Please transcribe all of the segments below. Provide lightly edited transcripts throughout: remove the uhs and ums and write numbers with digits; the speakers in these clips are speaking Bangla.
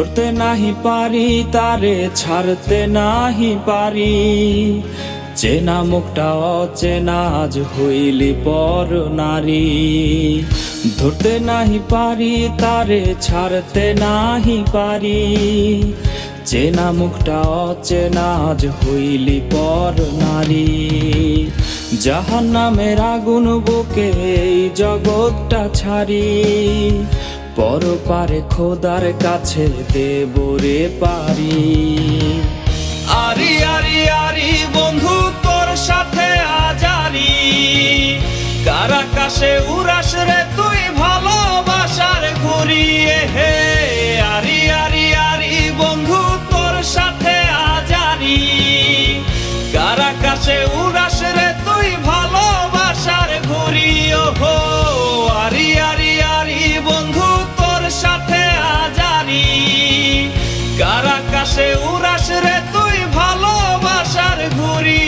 ধরতে নাহি পারি তারে ছাড়তে নাহি পারি, চেনা মুখটা অচেনা আজ হইলি পর নারী। ধরতে নাহি পারি তারে ছাড়তে নাহি পারি, চেনা মুখটা অচেনা আজ হইলি পর নারী। জাহান্নামের আগুন বুকে এই জগৎটা ছাড়ি, পরপারে খোদার কাছে দেব রে পারি। আরি আরি আরি বন্ধু তোর সাথে আজারি, কারাকাশে উড়াস রে তুই ভালোবাসার ঘুরি। হে আরি আরি আরি বন্ধু তোর সাথে আজারি, কারাকাশে উড়াস রে তুই ভালোবাসার ঘুরি। ওহো আরি আরি আরি বন্ধু তোর সাথে আজারি, কারাকাশে উড়াস রে তুই ভালোবাসার ঘুরি।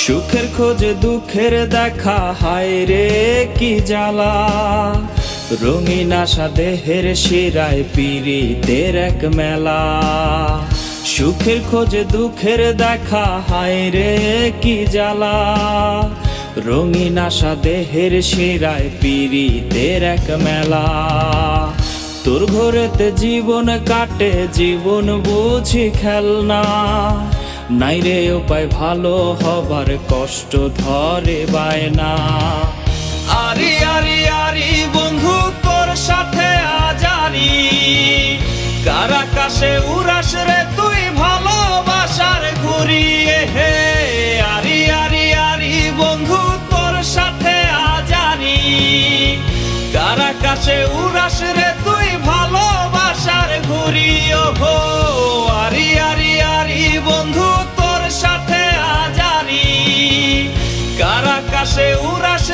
সুখের খোঁজে দুঃখের দেখা, হায় রে কি জ্বালা। রঙিন আশা দেহের শিরায় পীড়িতের এক মেলা। সুখের খোঁজে দুঃখের দেখা, হায় রে কি জ্বালা। রঙিন আশা দেহের শিরায় পীড়িতের এক মেলা। তোর ঘরেতে জীবন কাটে জীবন বুঝি খেলনা, নাই রে উপায় ভালো হবার কষ্ট ধরে বায়না। আরি আরি আরি বন্ধু তোর সাথে আজারি, কারাকাশে উড়াস রে তুই ভালোবাসার ঘুরি। হে আরি আরি আরি বন্ধু তোর সাথে আজারি, কারাকাশে উড়াস রে তুই ভালোবাসার ঘুরি। ওহো আরি আরি আরি বন্ধু তোর সাথে আজারি, কারাকাশে উড়াস